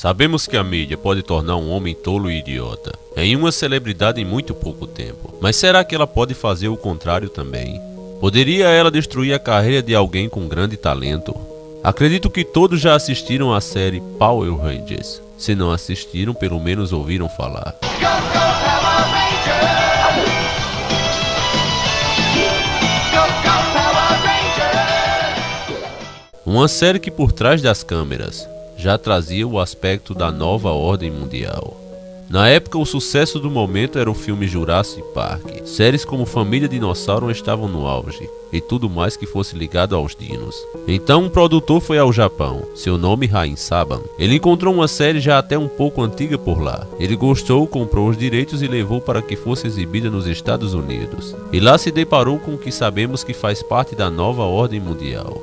Sabemos que a mídia pode tornar um homem tolo e idiota, em uma celebridade em muito pouco tempo. Mas será que ela pode fazer o contrário também? Poderia ela destruir a carreira de alguém com grande talento? Acredito que todos já assistiram à série Power Rangers. Se não assistiram, pelo menos ouviram falar. Uma série que por trás das câmeras já trazia o aspecto da nova ordem mundial. Na época, o sucesso do momento era o filme Jurassic Park. Séries como Família Dinossauro estavam no auge, e tudo mais que fosse ligado aos dinos. Então um produtor foi ao Japão, seu nome Rain Saban. Ele encontrou uma série já até um pouco antiga por lá. Ele gostou, comprou os direitos e levou para que fosse exibida nos Estados Unidos. E lá se deparou com o que sabemos que faz parte da nova ordem mundial.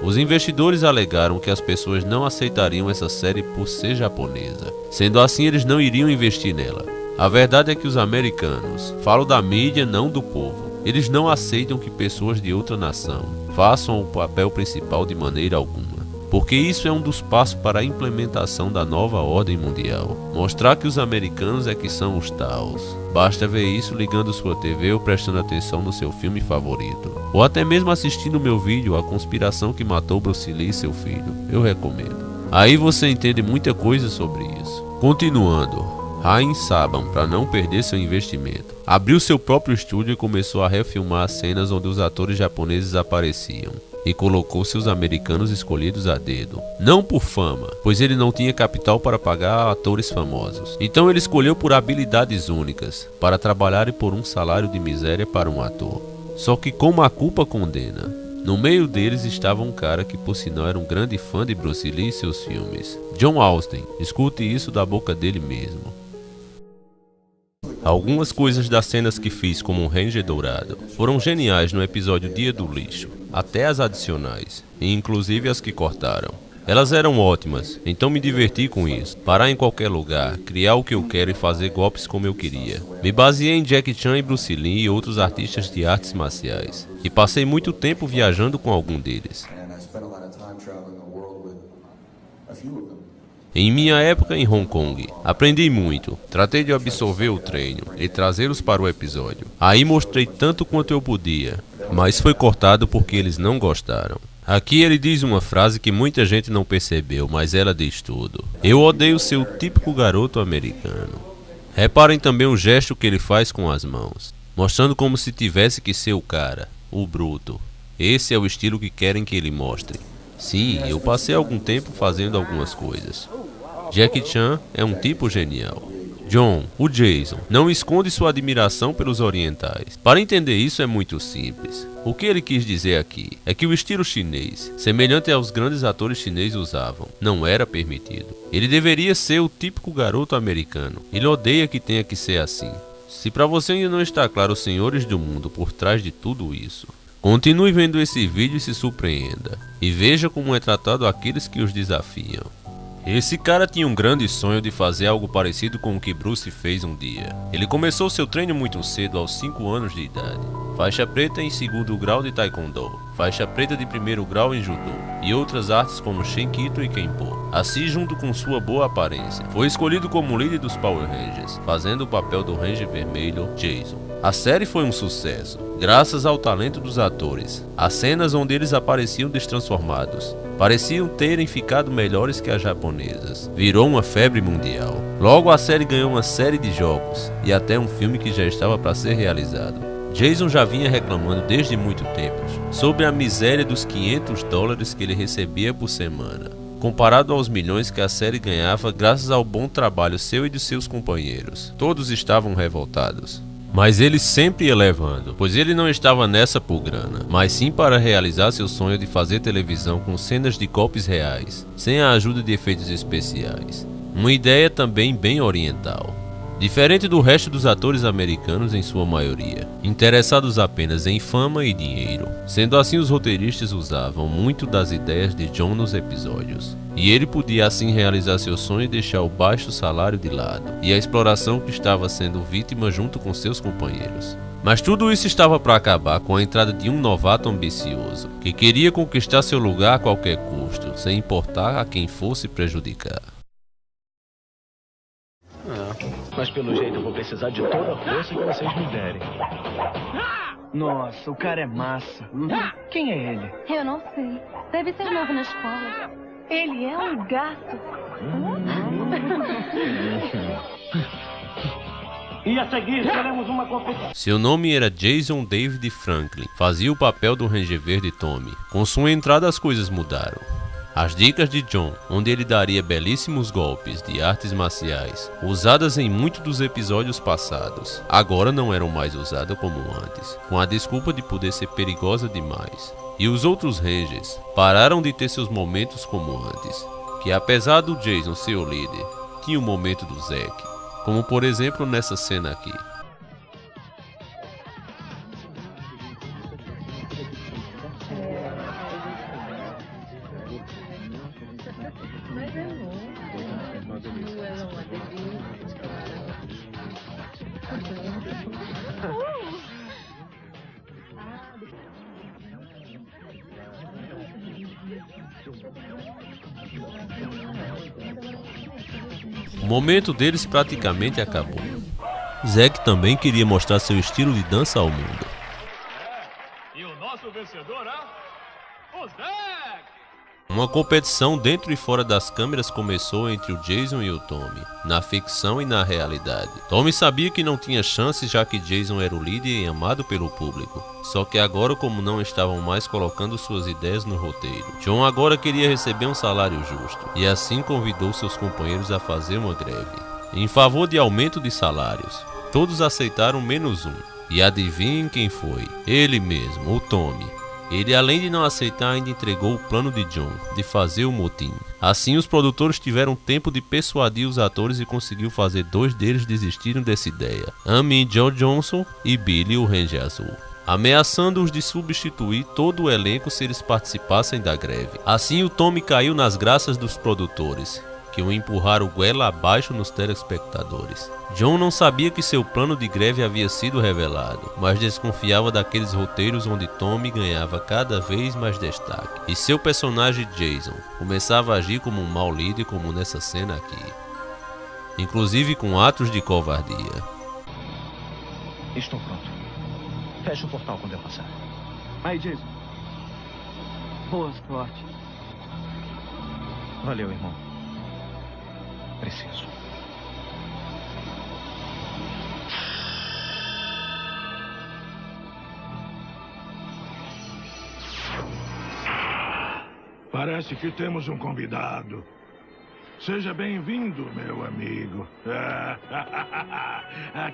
Os investidores alegaram que as pessoas não aceitariam essa série por ser japonesa. Sendo assim, eles não iriam investir nela. A verdade é que os americanos, falo da mídia, não do povo, eles não aceitam que pessoas de outra nação façam o papel principal de maneira alguma. Porque isso é um dos passos para a implementação da nova ordem mundial. Mostrar que os americanos é que são os taos. Basta ver isso ligando sua TV ou prestando atenção no seu filme favorito. Ou até mesmo assistindo meu vídeo A Conspiração que Matou Bruce Lee e Seu Filho. Eu recomendo. Aí você entende muita coisa sobre isso. Continuando, Rain Saban, para não perder seu investimento, abriu seu próprio estúdio e começou a refilmar as cenas onde os atores japoneses apareciam. E colocou seus americanos escolhidos a dedo. Não por fama, pois ele não tinha capital para pagar atores famosos. Então ele escolheu por habilidades únicas, para trabalharem por um salário de miséria para um ator. Só que como a culpa condena, no meio deles estava um cara que por sinal era um grande fã de Bruce Lee e seus filmes. John Austin, escute isso da boca dele mesmo. Algumas coisas das cenas que fiz como um Ranger Dourado foram geniais no episódio Dia do Lixo, até as adicionais, e inclusive as que cortaram. Elas eram ótimas, então me diverti com isso. Parar em qualquer lugar, criar o que eu quero e fazer golpes como eu queria. Me baseei em Jackie Chan e Bruce Lee e outros artistas de artes marciais, e passei muito tempo viajando com algum deles. Em minha época em Hong Kong, aprendi muito, tratei de absorver o treino e trazê-los para o episódio. Aí mostrei tanto quanto eu podia, mas foi cortado porque eles não gostaram. Aqui ele diz uma frase que muita gente não percebeu, mas ela diz tudo. Eu odeio ser o típico garoto americano. Reparem também o gesto que ele faz com as mãos, mostrando como se tivesse que ser o cara, o bruto. Esse é o estilo que querem que ele mostre. Sim, eu passei algum tempo fazendo algumas coisas. Jackie Chan é um tipo genial. John, o Jason, não esconde sua admiração pelos orientais. Para entender isso é muito simples. O que ele quis dizer aqui é que o estilo chinês, semelhante aos grandes atores chineses usavam, não era permitido. Ele deveria ser o típico garoto americano. Ele odeia que tenha que ser assim. Se para você ainda não está claro os senhores do mundo por trás de tudo isso, continue vendo esse vídeo e se surpreenda. E veja como é tratado aqueles que os desafiam. Esse cara tinha um grande sonho de fazer algo parecido com o que Bruce fez um dia. Ele começou seu treino muito cedo, aos 5 anos de idade. Faixa preta em 2º grau de Taekwondo, faixa preta de 1º grau em Judô, e outras artes como Shenkito e Kenpo. Assim, junto com sua boa aparência, foi escolhido como líder dos Power Rangers, fazendo o papel do Ranger Vermelho, Jason. A série foi um sucesso, graças ao talento dos atores. As cenas onde eles apareciam destransformados pareciam terem ficado melhores que as japonesas. Virou uma febre mundial. Logo a série ganhou uma série de jogos e até um filme que já estava para ser realizado. Jason já vinha reclamando desde muito tempo sobre a miséria dos $500 que ele recebia por semana, comparado aos milhões que a série ganhava graças ao bom trabalho seu e de seus companheiros. Todos estavam revoltados. Mas ele sempre ia levando, pois ele não estava nessa por grana, mas sim para realizar seu sonho de fazer televisão com cenas de golpes reais, sem a ajuda de efeitos especiais. Uma ideia também bem oriental. Diferente do resto dos atores americanos em sua maioria, interessados apenas em fama e dinheiro. Sendo assim, os roteiristas usavam muito das ideias de John nos episódios. E ele podia assim realizar seu sonho e deixar o baixo salário de lado, e a exploração que estava sendo vítima junto com seus companheiros. Mas tudo isso estava para acabar com a entrada de um novato ambicioso, que queria conquistar seu lugar a qualquer custo, sem importar a quem fosse prejudicar. Mas pelo jeito eu vou precisar de toda a força que vocês me derem. Nossa, o cara é massa. Quem é ele? Eu não sei. Deve ser novo na escola. Ele é um gato. E a seguir, teremos uma competição. Seu nome era Jason David Franklin. Fazia o papel do Ranger Verde Tommy. Com sua entrada as coisas mudaram. As dicas de John, onde ele daria belíssimos golpes de artes marciais, usadas em muitos dos episódios passados, agora não eram mais usadas como antes, com a desculpa de poder ser perigosa demais. E os outros Rangers pararam de ter seus momentos como antes, que apesar do Jason ser o líder, tinha o momento do Zack, como por exemplo nessa cena aqui. O momento deles praticamente acabou. Zack também queria mostrar seu estilo de dança ao mundo. E o nosso vencedor é o Zack! Uma competição dentro e fora das câmeras começou entre o Jason e o Tommy, na ficção e na realidade. Tommy sabia que não tinha chance, já que Jason era o líder e amado pelo público. Só que agora, como não estavam mais colocando suas ideias no roteiro, John agora queria receber um salário justo, e assim convidou seus companheiros a fazer uma greve, em favor de aumento de salários. Todos aceitaram menos um, e adivinhem quem foi? Ele mesmo, o Tommy. Ele, além de não aceitar, ainda entregou o plano de John, de fazer o motim. Assim, os produtores tiveram tempo de persuadir os atores e conseguiu fazer 2 deles desistirem dessa ideia. Amy Joe Johnson e Billy, o Ranger Azul, ameaçando-os de substituir todo o elenco se eles participassem da greve. Assim, o Tommy caiu nas graças dos produtores, que o empurraram goela abaixo nos telespectadores. John não sabia que seu plano de greve havia sido revelado, mas desconfiava daqueles roteiros onde Tommy ganhava cada vez mais destaque, e seu personagem Jason começava a agir como um mau líder, como nessa cena aqui, inclusive com atos de covardia. Estou pronto. Feche o portal quando eu passar. Aí, Jason. Boa sorte. Valeu, irmão. Preciso. Parece que temos um convidado. Seja bem-vindo, meu amigo.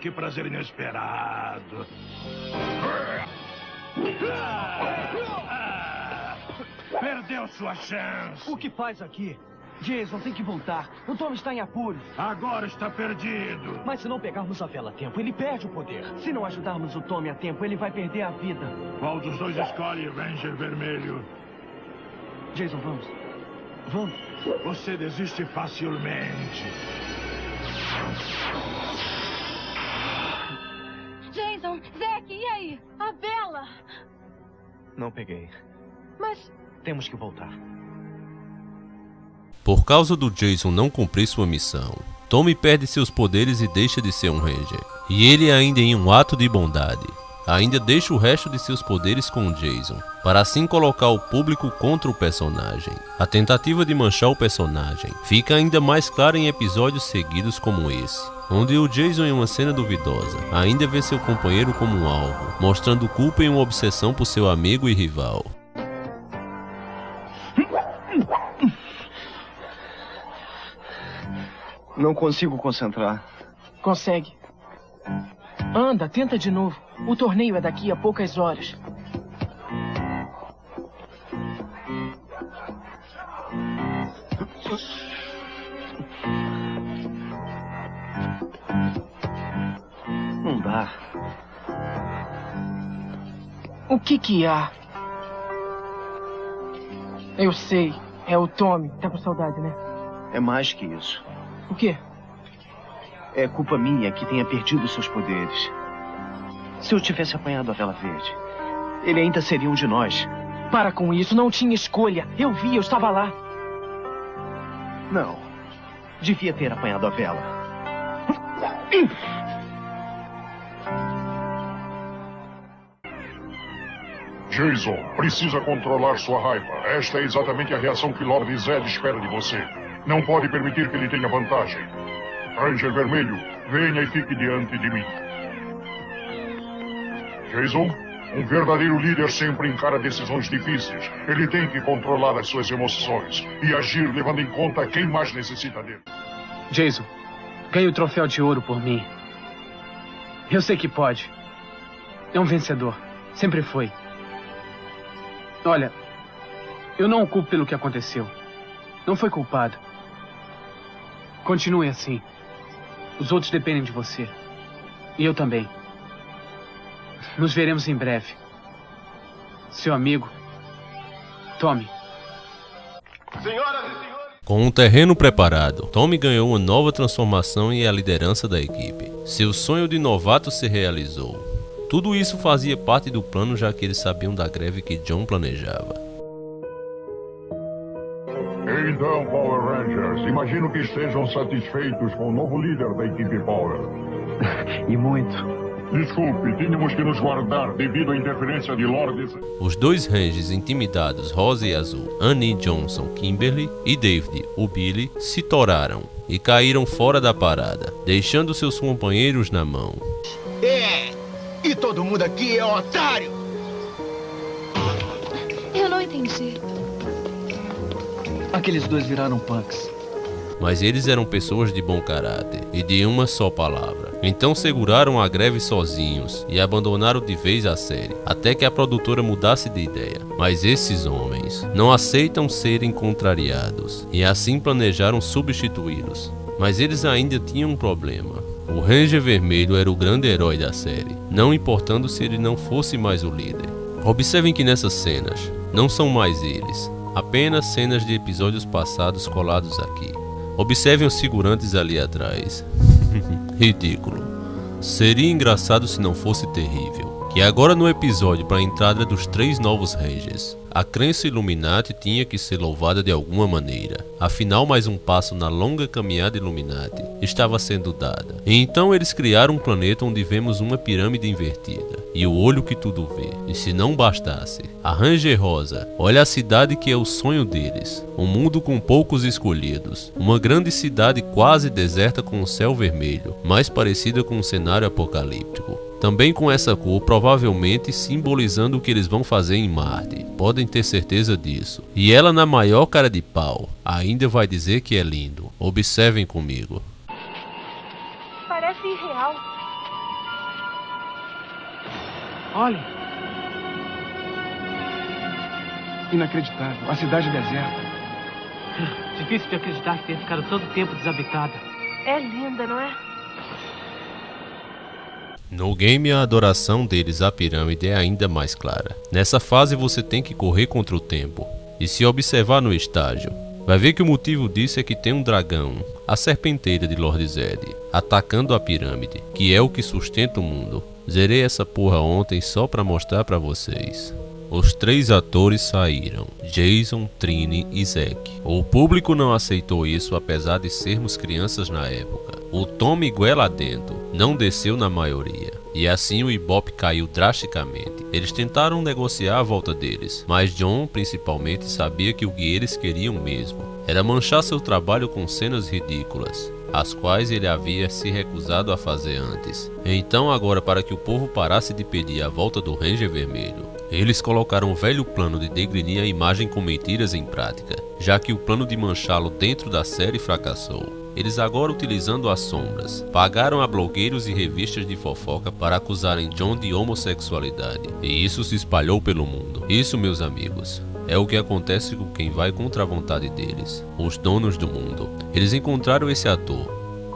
Que prazer inesperado. Perdeu sua chance. O que faz aqui? Jason tem que voltar. O Tom está em apuros. Agora está perdido. Mas se não pegarmos a vela a tempo, ele perde o poder. Se não ajudarmos o Tommy a tempo, ele vai perder a vida. Qual dos dois escolhe, Ranger Vermelho? Jason, vamos. Vamos. Você desiste facilmente. Jason, Zack, e aí? A vela! Não peguei. Mas... Temos que voltar. Por causa do Jason não cumprir sua missão, Tommy perde seus poderes e deixa de ser um Ranger. E ele, ainda em um ato de bondade, ainda deixa o resto de seus poderes com o Jason, para assim colocar o público contra o personagem. A tentativa de manchar o personagem fica ainda mais clara em episódios seguidos como esse, onde o Jason, em uma cena duvidosa, ainda vê seu companheiro como um alvo, mostrando culpa e uma obsessão por seu amigo e rival. Não consigo concentrar. Consegue. Anda, tenta de novo. O torneio é daqui a poucas horas. Não dá. O que há? Eu sei. É o Tommy. Tá com saudade, né? É mais que isso. O quê? É culpa minha que tenha perdido seus poderes. Se eu tivesse apanhado a Vela Verde, ele ainda seria um de nós. Para com isso, não tinha escolha. Eu vi, eu estava lá. Não. Devia ter apanhado a vela. Jason, precisa controlar sua raiva. Esta é exatamente a reação que Lord Zed espera de você. Não pode permitir que ele tenha vantagem. Ranger Vermelho, venha e fique diante de mim. Jason, um verdadeiro líder sempre encara decisões difíceis. Ele tem que controlar as suas emoções e agir levando em conta quem mais necessita dele. Jason, ganhe o troféu de ouro por mim. Eu sei que pode. É um vencedor. Sempre foi. Olha, eu não o culpo pelo que aconteceu. Não foi culpado. Continue assim. Os outros dependem de você. E eu também. Nos veremos em breve. Seu amigo, Tommy. Senhoras e senhores... Com um terreno preparado, Tommy ganhou uma nova transformação e a liderança da equipe. Seu sonho de novato se realizou. Tudo isso fazia parte do plano, já que eles sabiam da greve que John planejava. Então, Power Rangers, imagino que estejam satisfeitos com o novo líder da equipe Power. E muito. Desculpe, tínhamos que nos guardar devido à interferência de Lord Zed. Os dois Rangers intimidados, Rosa e Azul, Annie Johnson, Kimberly e David, o Billy, se toraram e caíram fora da parada, deixando seus companheiros na mão. E todo mundo aqui é otário! Eu não entendi. Aqueles dois viraram punks. Mas eles eram pessoas de bom caráter e de uma só palavra. Então seguraram a greve sozinhos e abandonaram de vez a série, até que a produtora mudasse de ideia. Mas esses homens não aceitam serem contrariados e assim planejaram substituí-los. Mas eles ainda tinham um problema. O Ranger Vermelho era o grande herói da série, não importando se ele não fosse mais o líder. Observem que nessas cenas não são mais eles, apenas cenas de episódios passados colados aqui. Observem os figurantes ali atrás. Ridículo. Seria engraçado se não fosse terrível. Que agora no episódio para a entrada dos 3 novos Rangers, a crença Illuminati tinha que ser louvada de alguma maneira. Afinal, mais um passo na longa caminhada Illuminati estava sendo dada. E então eles criaram um planeta onde vemos uma pirâmide invertida e o olho que tudo vê. E se não bastasse, a Ranger Rosa olha a cidade que é o sonho deles. Um mundo com poucos escolhidos. Uma grande cidade quase deserta com o céu vermelho, mais parecida com um cenário apocalíptico. Também com essa cor, provavelmente simbolizando o que eles vão fazer em Marte. Podem ter certeza disso. E ela, na maior cara de pau, ainda vai dizer que é lindo. Observem comigo. Parece irreal. Olhem. Inacreditável. A cidade deserta. Difícil de acreditar que tenha ficado tanto tempo desabitada. É linda, não é? No game, a adoração deles à pirâmide é ainda mais clara. Nessa fase você tem que correr contra o tempo. E se observar no estágio, vai ver que o motivo disso é que tem um dragão, a serpenteira de Lord Zed, atacando a pirâmide, que é o que sustenta o mundo. Zerei essa porra ontem só pra mostrar pra vocês. Os 3 atores saíram, Jason, Trini e Zack. O público não aceitou isso apesar de sermos crianças na época. O Tommy goela dentro não desceu na maioria, e assim o Ibope caiu drasticamente. Eles tentaram negociar a volta deles, mas John principalmente sabia que o que eles queriam mesmo era manchar seu trabalho com cenas ridículas, as quais ele havia se recusado a fazer antes. Então agora, para que o povo parasse de pedir a volta do Ranger Vermelho, eles colocaram o velho plano de degrenir a imagem com mentiras em prática, já que o plano de manchá-lo dentro da série fracassou. Eles agora, utilizando as sombras, pagaram a blogueiros e revistas de fofoca para acusarem John de homossexualidade, e isso se espalhou pelo mundo. Isso, meus amigos, é o que acontece com quem vai contra a vontade deles, os donos do mundo. Eles encontraram esse ator.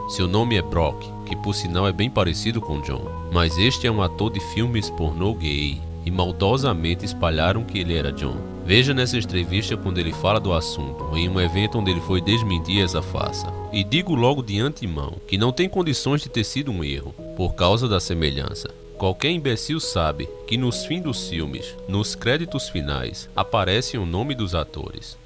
Seu nome é Brock, que por sinal é bem parecido com John, mas este é um ator de filmes pornô gay, e maldosamente espalharam que ele era John. Veja nessa entrevista quando ele fala do assunto, em um evento onde ele foi desmentir essa farsa. E digo logo de antemão que não tem condições de ter sido um erro, por causa da semelhança. Qualquer imbecil sabe que nos fins dos filmes, nos créditos finais, aparece o nome dos atores.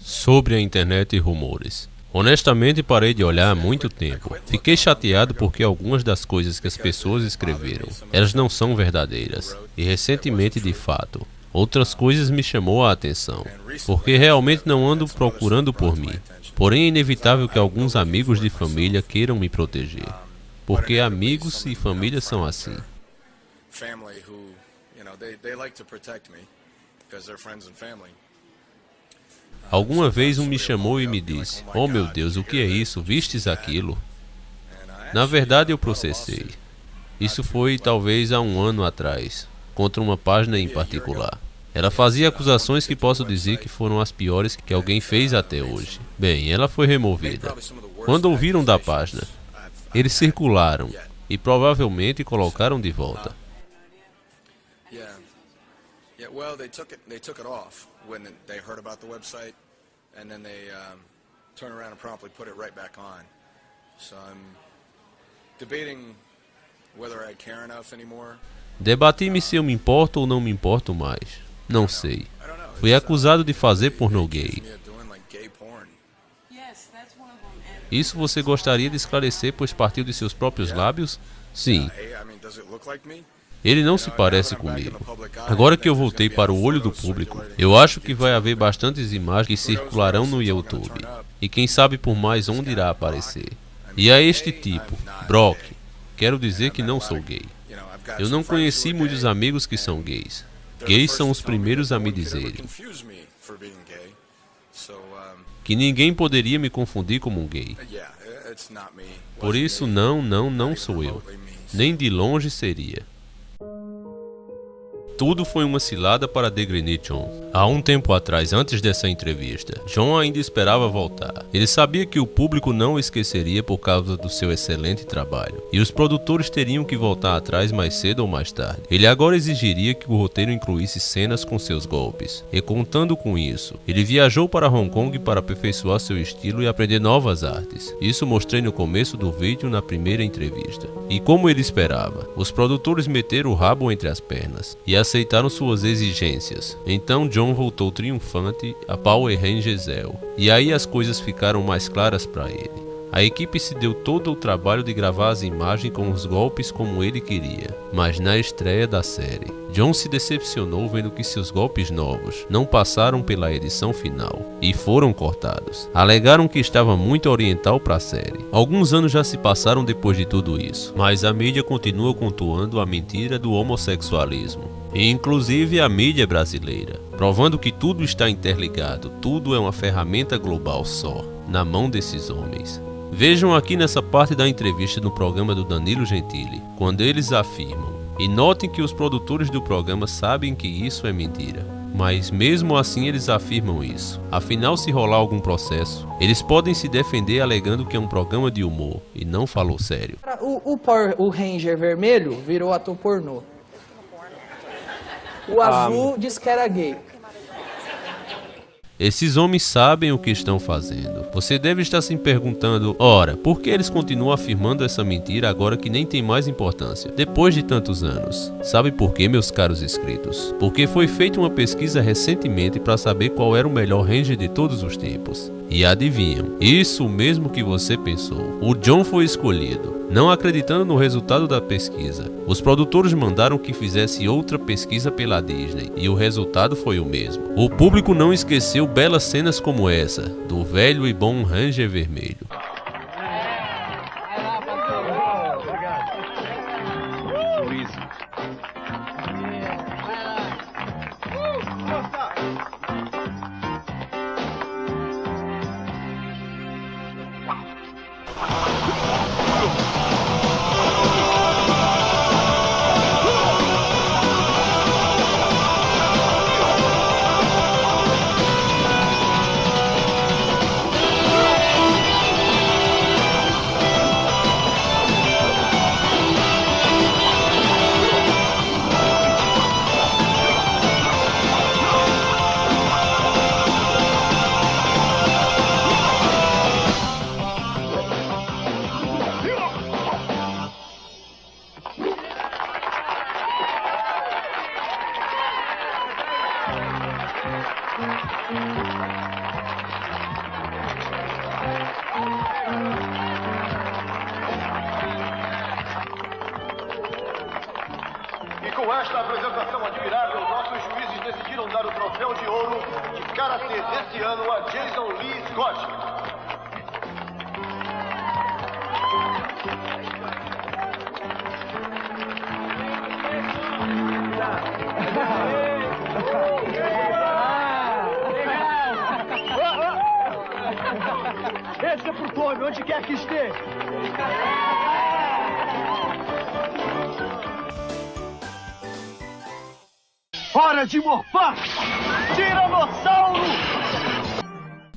Sobre a internet e rumores. Honestamente, parei de olhar há muito tempo. Fiquei chateado porque algumas das coisas que as pessoas escreveram, elas não são verdadeiras. E recentemente, de fato, Outras coisas me chamou a atenção, porque realmente não ando procurando por mim. Porém é inevitável que alguns amigos de família queiram me proteger, porque amigos e família são assim. Alguma vez um me chamou e me disse: "Oh meu Deus, o que é isso? Vistes aquilo?" Na verdade eu processei. Isso foi talvez há um ano atrás, contra uma página em particular. Ela fazia acusações que posso dizer que foram as piores que alguém fez até hoje. Bem, ela foi removida. Quando ouviram da página, eles circularam e provavelmente colocaram de volta. Debati-me se eu me importo ou não me importo mais. Não sei. Fui acusado de fazer pornô gay. Isso você gostaria de esclarecer, pois partiu de seus próprios lábios? Sim. Ele não se parece comigo. Agora que eu voltei para o olho do público, eu acho que vai haver bastantes imagens que circularão no YouTube. E quem sabe por mais onde irá aparecer. E a este tipo, Brock, quero dizer que não sou gay. Eu não conheci muitos amigos que são gays. Gays são os primeiros a me dizerem que ninguém poderia me confundir como um gay. Por isso, não sou eu. Nem de longe seria. Tudo foi uma cilada para degrenir John. Há um tempo atrás, antes dessa entrevista, John ainda esperava voltar. Ele sabia que o público não o esqueceria por causa do seu excelente trabalho, e os produtores teriam que voltar atrás mais cedo ou mais tarde. Ele agora exigiria que o roteiro incluísse cenas com seus golpes, e contando com isso, ele viajou para Hong Kong para aperfeiçoar seu estilo e aprender novas artes. Isso mostrei no começo do vídeo na primeira entrevista. E como ele esperava, os produtores meteram o rabo entre as pernas e aceitaram suas exigências. Então John voltou triunfante a Power Ranger Zell, e aí as coisas ficaram mais claras para ele. A equipe se deu todo o trabalho de gravar as imagens com os golpes como ele queria, mas na estreia da série, John se decepcionou vendo que seus golpes novos não passaram pela edição final e foram cortados. Alegaram que estava muito oriental para a série. Alguns anos já se passaram depois de tudo isso, mas a mídia continua contuando a mentira do homossexualismo, e inclusive a mídia brasileira, provando que tudo está interligado, tudo é uma ferramenta global só, na mão desses homens. Vejam aqui nessa parte da entrevista no programa do Danilo Gentili, quando eles afirmam, e notem que os produtores do programa sabem que isso é mentira, mas mesmo assim eles afirmam isso. Afinal, se rolar algum processo, eles podem se defender alegando que é um programa de humor e não falou sério. O Ranger vermelho virou ator pornô. O azul disse que era gay. Esses homens sabem o que estão fazendo. Você deve estar se perguntando, ora, por que eles continuam afirmando essa mentira agora que nem tem mais importância, depois de tantos anos? Sabe por quê, meus caros inscritos? Porque foi feita uma pesquisa recentemente para saber qual era o melhor Ranger de todos os tempos. E adivinham, isso mesmo que você pensou. O John foi escolhido. Não acreditando no resultado da pesquisa, os produtores mandaram que fizesse outra pesquisa pela Disney, e o resultado foi o mesmo. O público não esqueceu belas cenas como essa, do velho e bom Ranger Vermelho. Com esta apresentação admirável, nossos juízes decidiram dar o troféu de ouro de karatê deste ano a Jason Lee Scott. Esse é pro Tommy, onde quer que esteja. Hora de morfar! Tiranossauro!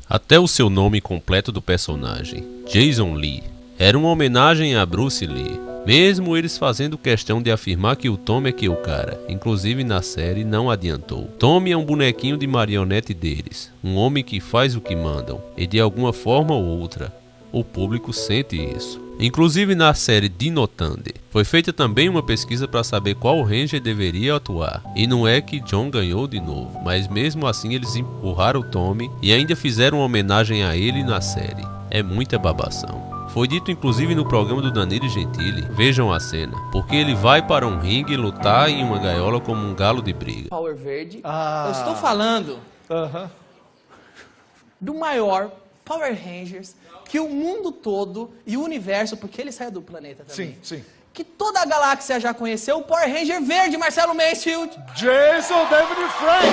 Até o seu nome completo do personagem, Jason Lee, era uma homenagem a Bruce Lee, mesmo eles fazendo questão de afirmar que o Tommy é que é o cara, inclusive na série não adiantou. Tommy é um bonequinho de marionete deles, um homem que faz o que mandam, e de alguma forma ou outra, o público sente isso. Inclusive na série Dino Thunder, foi feita também uma pesquisa para saber qual Ranger deveria atuar, e não é que John ganhou de novo, mas mesmo assim eles empurraram o Tommy e ainda fizeram uma homenagem a ele na série. É muita babação. Foi dito inclusive no programa do Danilo Gentili, vejam a cena, porque ele vai para um ringue lutar em uma gaiola como um galo de briga. Power Verde. Eu estou falando do maior Power Rangers que o mundo todo e o universo, porque ele saiu do planeta também. Sim. Que toda a galáxia já conheceu, o Power Ranger Verde, Marcelo Mansfield. Jason David Frank.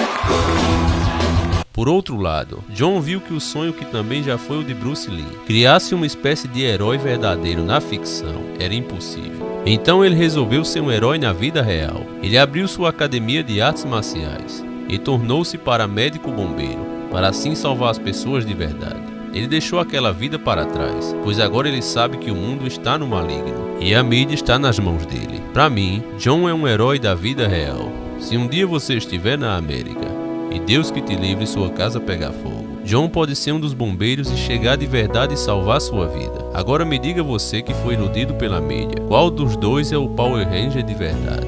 Por outro lado, John viu que o sonho que também já foi o de Bruce Lee, criasse uma espécie de herói verdadeiro na ficção, era impossível. Então ele resolveu ser um herói na vida real. Ele abriu sua academia de artes marciais e tornou-se paramédico bombeiro, para assim salvar as pessoas de verdade. Ele deixou aquela vida para trás, pois agora ele sabe que o mundo está no maligno e a mídia está nas mãos dele. Para mim, John é um herói da vida real. Se um dia você estiver na América e Deus que te livre sua casa pegar fogo, John pode ser um dos bombeiros e chegar de verdade e salvar sua vida. Agora me diga você que foi iludido pela mídia, qual dos dois é o Power Ranger de verdade?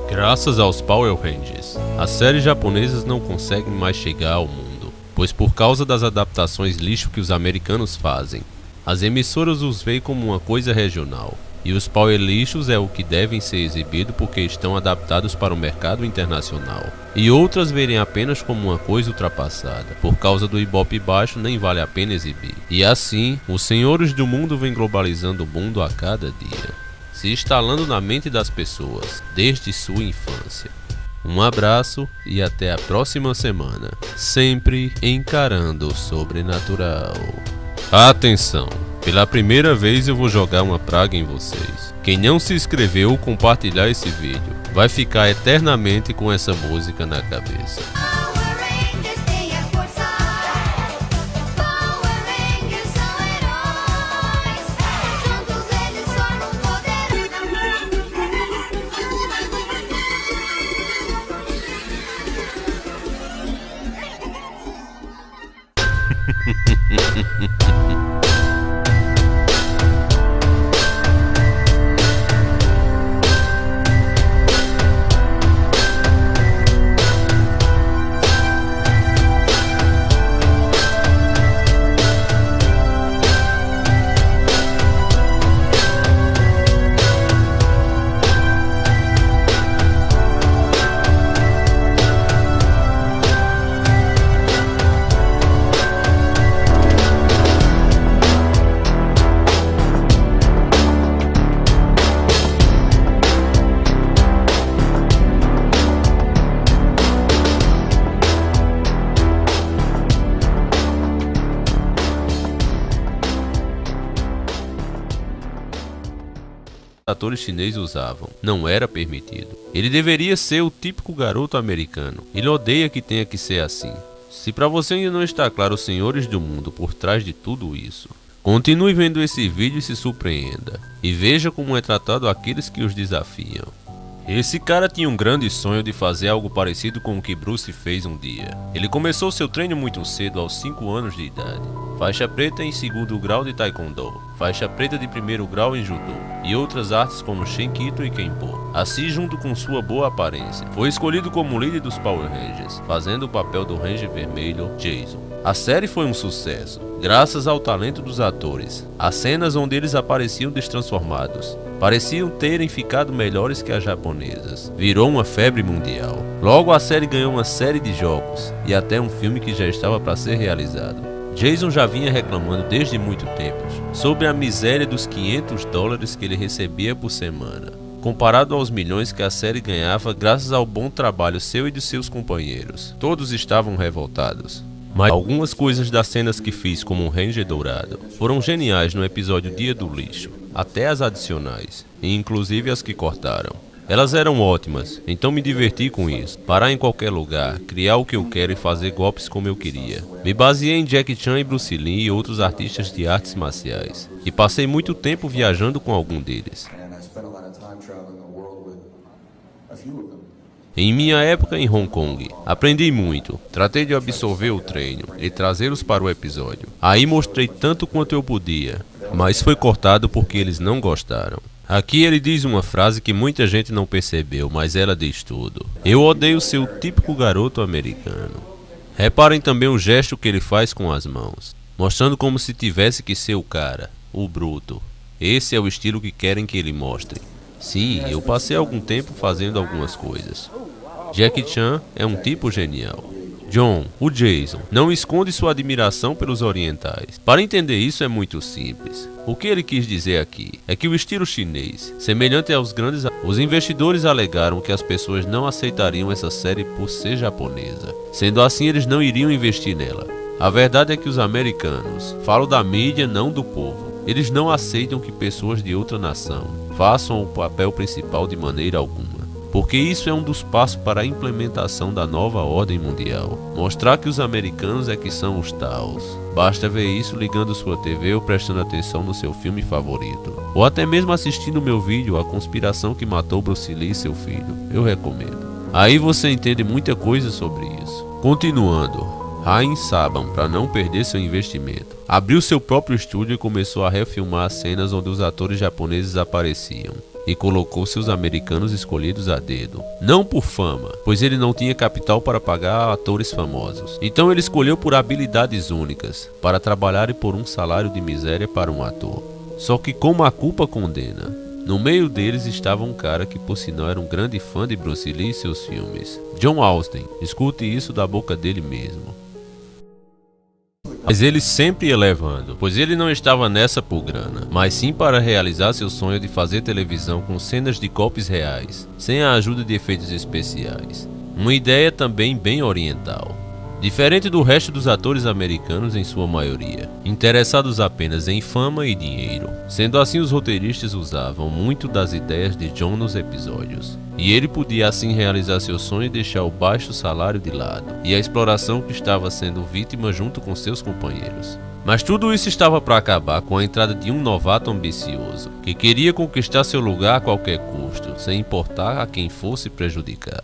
Graças aos Power Rangers, as séries japonesas não conseguem mais chegar ao mundo, pois por causa das adaptações lixo que os americanos fazem, as emissoras os veem como uma coisa regional, e os Power lixos é o que devem ser exibido porque estão adaptados para o mercado internacional, e outras verem apenas como uma coisa ultrapassada, por causa do ibope baixo nem vale a pena exibir. E assim, os senhores do mundo vêm globalizando o mundo a cada dia, se instalando na mente das pessoas, desde sua infância. Um abraço e até a próxima semana, sempre encarando o sobrenatural. Atenção! Pela primeira vez eu vou jogar uma praga em vocês. Quem não se inscreveu ou compartilhar esse vídeo, vai ficar eternamente com essa música na cabeça. Atores chineses usavam, não era permitido. Ele deveria ser o típico garoto americano. Ele odeia que tenha que ser assim. Se para você ainda não está claro os senhores do mundo por trás de tudo isso, continue vendo esse vídeo e se surpreenda. E veja como é tratado aqueles que os desafiam. Esse cara tinha um grande sonho de fazer algo parecido com o que Bruce fez um dia. Ele começou seu treino muito cedo, aos 5 anos de idade. faixa preta em 2º grau de Taekwondo, faixa preta de 1º grau em Judô e outras artes como Shenkito e Kenpo. Assim, junto com sua boa aparência, foi escolhido como líder dos Power Rangers, fazendo o papel do Ranger Vermelho, Jason. A série foi um sucesso, graças ao talento dos atores. As cenas onde eles apareciam destransformados pareciam terem ficado melhores que as japonesas. Virou uma febre mundial. Logo, a série ganhou uma série de jogos e até um filme que já estava para ser realizado. Jason já vinha reclamando desde muito tempo sobre a miséria dos $500 que ele recebia por semana, comparado aos milhões que a série ganhava graças ao bom trabalho seu e de seus companheiros. Todos estavam revoltados. Mas algumas coisas das cenas que fiz como um Ranger Dourado foram geniais no episódio Dia do Lixo, até as adicionais, e inclusive as que cortaram. Elas eram ótimas, então me diverti com isso. Parar em qualquer lugar, criar o que eu quero e fazer golpes como eu queria. Me baseei em Jackie Chan e Bruce Lee e outros artistas de artes marciais, e passei muito tempo viajando com algum deles. Em minha época em Hong Kong, aprendi muito, tratei de absorver o treino e trazê-los para o episódio. Aí mostrei tanto quanto eu podia, mas foi cortado porque eles não gostaram. Aqui ele diz uma frase que muita gente não percebeu, mas ela diz tudo. Eu odeio ser o típico garoto americano. Reparem também o gesto que ele faz com as mãos, mostrando como se tivesse que ser o cara, o bruto. Esse é o estilo que querem que ele mostre. Sim, eu passei algum tempo fazendo algumas coisas. Jackie Chan é um tipo genial. John, o Jason, não esconde sua admiração pelos orientais. Para entender isso é muito simples. O que ele quis dizer aqui é que o estilo chinês, semelhante aos grandes... Os investidores alegaram que as pessoas não aceitariam essa série por ser japonesa. Sendo assim, eles não iriam investir nela. A verdade é que os americanos falam da mídia, não do povo. Eles não aceitam que pessoas de outra nação façam o papel principal de maneira alguma. Porque isso é um dos passos para a implementação da nova ordem mundial. Mostrar que os americanos é que são os taos. Basta ver isso ligando sua TV ou prestando atenção no seu filme favorito. Ou até mesmo assistindo meu vídeo A Conspiração que Matou Bruce Lee e Seu Filho. Eu recomendo. Aí você entende muita coisa sobre isso. Continuando. Rain Saban, para não perder seu investimento, abriu seu próprio estúdio e começou a refilmar as cenas onde os atores japoneses apareciam. E colocou seus americanos escolhidos a dedo. Não por fama, pois ele não tinha capital para pagar atores famosos. Então ele escolheu por habilidades únicas, para trabalharem por um salário de miséria para um ator. Só que como a culpa condena, no meio deles estava um cara que por sinal era um grande fã de Bruce Lee e seus filmes. John Austin, escute isso da boca dele mesmo. Mas ele sempre ia levando, pois ele não estava nessa por grana, mas sim para realizar seu sonho de fazer televisão com cenas de golpes reais, sem a ajuda de efeitos especiais. Uma ideia também bem oriental. Diferente do resto dos atores americanos em sua maioria, interessados apenas em fama e dinheiro. Sendo assim, os roteiristas usavam muito das ideias de John nos episódios. E ele podia assim realizar seu sonho e deixar o baixo salário de lado, e a exploração que estava sendo vítima junto com seus companheiros. Mas tudo isso estava para acabar com a entrada de um novato ambicioso, que queria conquistar seu lugar a qualquer custo, sem importar a quem fosse prejudicar.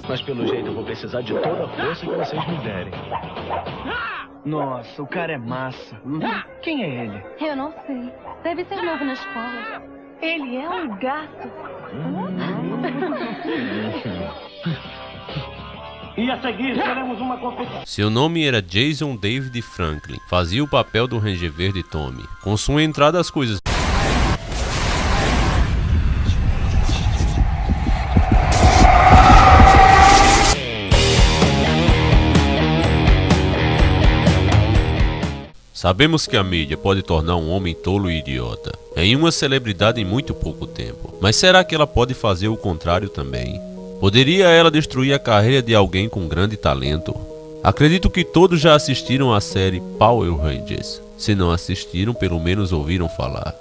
Mas pelo jeito eu vou precisar de toda a força que vocês me derem. Nossa, o cara é massa. Quem é ele? Eu não sei. Deve ser novo na escola. Ele é um gato. E a seguir teremos uma competição. Seu nome era Jason David Franklin. Fazia o papel do Ranger Verde Tommy. Com sua entrada as coisas... Sabemos que a mídia pode tornar um homem tolo e idiota em uma celebridade em muito pouco tempo. Mas será que ela pode fazer o contrário também? Poderia ela destruir a carreira de alguém com grande talento? Acredito que todos já assistiram à série Power Rangers. Se não assistiram, pelo menos ouviram falar.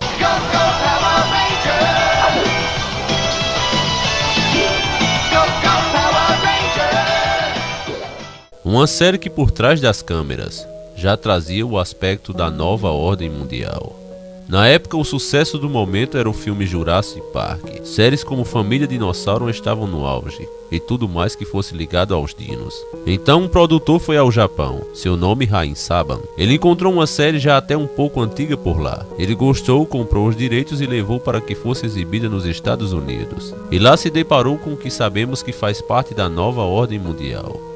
Uma série que por trás das câmeras já trazia o aspecto da nova ordem mundial. Na época, o sucesso do momento era o filme Jurassic Park. Séries como Família Dinossauro estavam no auge, e tudo mais que fosse ligado aos dinos. Então um produtor foi ao Japão, seu nome Hain Saban. Ele encontrou uma série já até um pouco antiga por lá. Ele gostou, comprou os direitos e levou para que fosse exibida nos Estados Unidos. E lá se deparou com o que sabemos que faz parte da nova ordem mundial.